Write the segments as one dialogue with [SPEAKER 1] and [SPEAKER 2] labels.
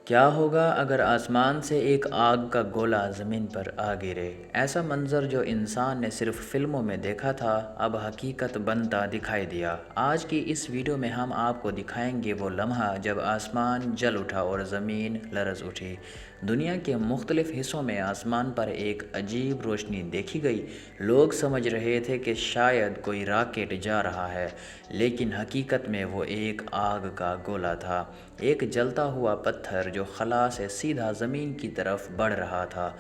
[SPEAKER 1] کیا ہوگا اگر آسمان سے ایک آگ کا گولا زمین پر آ گرے؟ ایسا منظر جو انسان نے صرف فلموں میں دیکھا تھا اب حقیقت بنتا دکھائی دیا۔ آج کی اس ویڈیو میں ہم آپ کو دکھائیں گے وہ لمحہ جب آسمان جل اٹھا اور زمین لرز اٹھی۔ دنیا کے مختلف حصوں میں آسمان پر ایک عجیب روشنی دیکھی گئی۔ لوگ سمجھ رہے تھے کہ شاید کوئی راکٹ جا رہا ہے، لیکن حقیقت میں وہ ایک آگ کا گولا تھا، ایک جلتا ہوا پتھر جو خلا سے سیدھا زمین کی طرف بڑھ رہا تھا۔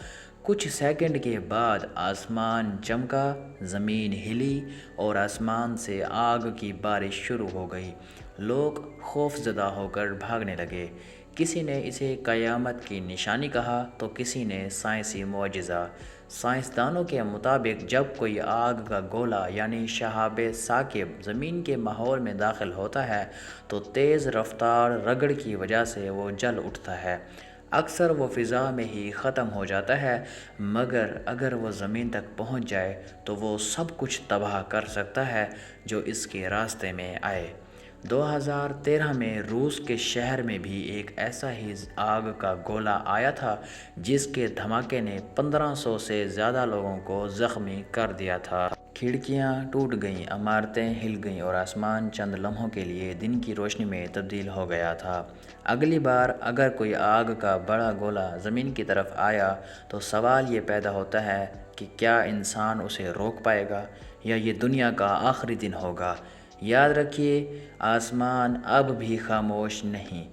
[SPEAKER 1] کچھ سیکنڈ کے بعد آسمان چمکا، زمین ہلی اور آسمان سے آگ کی بارش شروع ہو گئی۔ لوگ خوف زدہ ہو کر بھاگنے لگے۔ کسی نے اسے قیامت کی نشانی کہا تو کسی نے سائنسی معجزہ۔ سائنسدانوں کے مطابق جب کوئی آگ کا گولا یعنی شہاب ثاقب زمین کے ماحول میں داخل ہوتا ہے تو تیز رفتار رگڑ کی وجہ سے وہ جل اٹھتا ہے۔ اکثر وہ فضا میں ہی ختم ہو جاتا ہے، مگر اگر وہ زمین تک پہنچ جائے تو وہ سب کچھ تباہ کر سکتا ہے جو اس کے راستے میں آئے۔ 2013 میں روس کے شہر میں بھی ایک ایسا ہی آگ کا گولا آیا تھا جس کے دھماکے نے 1500 سے زیادہ لوگوں کو زخمی کر دیا تھا۔ کھڑکیاں ٹوٹ گئیں، عمارتیں ہل گئیں اور آسمان چند لمحوں کے لیے دن کی روشنی میں تبدیل ہو گیا تھا۔ اگلی بار اگر کوئی آگ کا بڑا گولا زمین کی طرف آیا تو سوال یہ پیدا ہوتا ہے کہ کیا انسان اسے روک پائے گا یا یہ دنیا کا آخری دن ہوگا؟ یاد رکھیے، آسمان اب بھی خاموش نہیں۔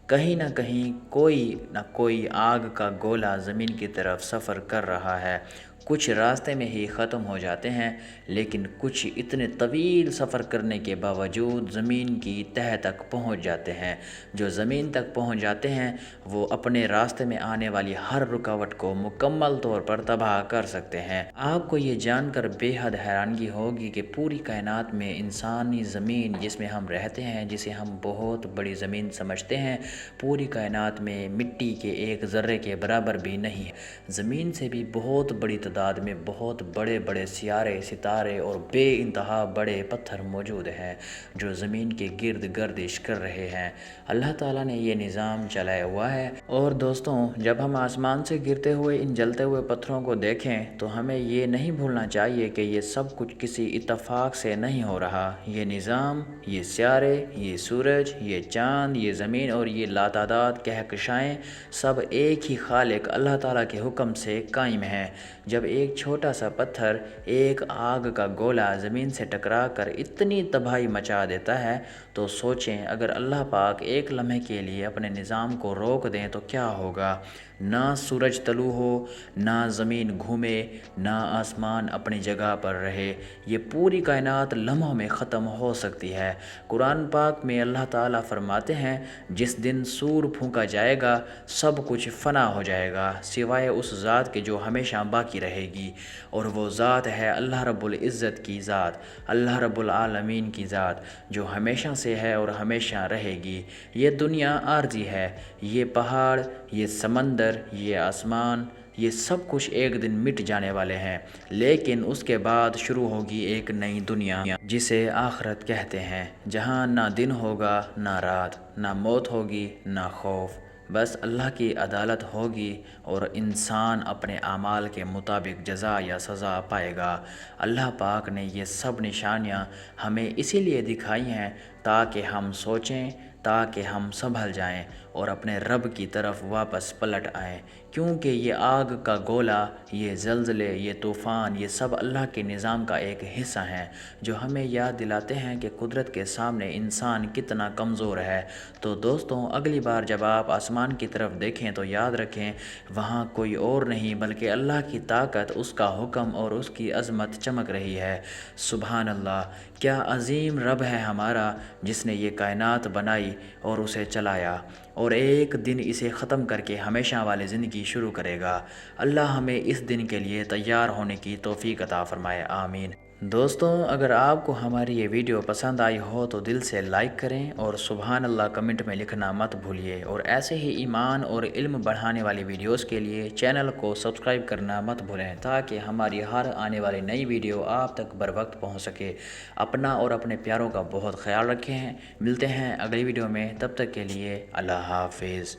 [SPEAKER 1] کہیں نہ کہیں کوئی نہ کوئی آگ کا گولا زمین کی طرف سفر کر رہا ہے۔ کچھ راستے میں ہی ختم ہو جاتے ہیں، لیکن کچھ اتنے طویل سفر کرنے کے باوجود زمین کی تہہ تک پہنچ جاتے ہیں۔ جو زمین تک پہنچ جاتے ہیں وہ اپنے راستے میں آنے والی ہر رکاوٹ کو مکمل طور پر تباہ کر سکتے ہیں۔ آپ کو یہ جان کر بے حد حیرانگی ہوگی کہ پوری کائنات میں انسانی زمین جس میں ہم رہتے ہیں، جسے ہم بہت بڑی زمین سمجھتے ہیں، پوری کائنات میں مٹی کے ایک ذرے کے برابر بھی نہیں ہے۔ زمین سے بھی بہت بڑی تعداد میں بہت بڑے بڑے سیارے، ستارے اور بے انتہا بڑے پتھر موجود ہیں جو زمین کے گرد گردش کر رہے ہیں۔ اللہ تعالیٰ نے یہ نظام چلایا ہوا ہے۔ اور دوستوں، جب ہم آسمان سے گرتے ہوئے ان جلتے ہوئے پتھروں کو دیکھیں تو ہمیں یہ نہیں بھولنا چاہیے کہ یہ سب کچھ کسی اتفاق سے نہیں ہو رہا۔ یہ نظام، یہ سیارے، یہ سورج، یہ چاند، یہ زمین اور یہ لاتعداد کہکشائیں سب ایک ہی خالق اللہ تعالیٰ کے حکم سے قائم ہیں۔ جب ایک چھوٹا سا پتھر، ایک آگ کا گولا زمین سے ٹکرا کر اتنی تباہی مچا دیتا ہے تو سوچیں اگر اللہ پاک ایک لمحے کے لیے اپنے نظام کو روک دیں تو کیا ہوگا؟ نہ سورج طلوع ہو، نہ زمین گھومے، نہ آسمان اپنی جگہ پر رہے، یہ پوری کائنات لمحوں میں ختم ہو سکتی ہے۔ قرآن پاک میں اللہ تعالیٰ فرماتے ہیں، جس دن سور پھونکا جائے گا سب کچھ فنا ہو جائے گا سوائے اس ذات کے جو ہمیشہ باقی رہے گی، اور وہ ذات ہے اللہ رب العزت کی ذات، اللہ رب العالمین کی ذات جو ہمیشہ سے ہے اور ہمیشہ رہے گی۔ یہ دنیا عارضی ہے، یہ پہاڑ، یہ سمندر، یہ آسمان، یہ سب کچھ ایک دن مٹ جانے والے ہیں، لیکن اس کے بعد شروع ہوگی ایک نئی دنیا جسے آخرت کہتے ہیں، جہاں نہ دن ہوگا نہ رات، نہ موت ہوگی نہ خوف، بس اللہ کی عدالت ہوگی اور انسان اپنے اعمال کے مطابق جزا یا سزا پائے گا۔ اللہ پاک نے یہ سب نشانیاں ہمیں اسی لیے دکھائی ہیں تاکہ ہم سوچیں، تاکہ ہم سنبھل جائیں اور اپنے رب کی طرف واپس پلٹ آئیں، کیونکہ یہ آگ کا گولا، یہ زلزلے، یہ طوفان، یہ سب اللہ کے نظام کا ایک حصہ ہیں جو ہمیں یاد دلاتے ہیں کہ قدرت کے سامنے انسان کتنا کمزور ہے۔ تو دوستوں، اگلی بار جب آپ آسمان کی طرف دیکھیں تو یاد رکھیں وہاں کوئی اور نہیں بلکہ اللہ کی طاقت، اس کا حکم اور اس کی عظمت چمک رہی ہے۔ سبحان اللہ! کیا عظیم رب ہے ہمارا جس نے یہ کائنات بنائی اور اسے چلایا، اور ایک دن اسے ختم کر کے ہمیشہ والی زندگی شروع کرے گا۔ اللہ ہمیں اس دن کے لیے تیار ہونے کی توفیق عطا فرمائے، آمین۔ دوستوں، اگر آپ کو ہماری یہ ویڈیو پسند آئی ہو تو دل سے لائک کریں اور سبحان اللہ کمنٹ میں لکھنا مت بھولیے، اور ایسے ہی ایمان اور علم بڑھانے والی ویڈیوز کے لیے چینل کو سبسکرائب کرنا مت بھولیں تاکہ ہماری ہر آنے والی نئی ویڈیو آپ تک بر وقت پہنچ سکے۔ اپنا اور اپنے پیاروں کا بہت خیال رکھیں۔ ملتے ہیں اگلی ویڈیو میں، تب تک کے لیے اللہ حافظ۔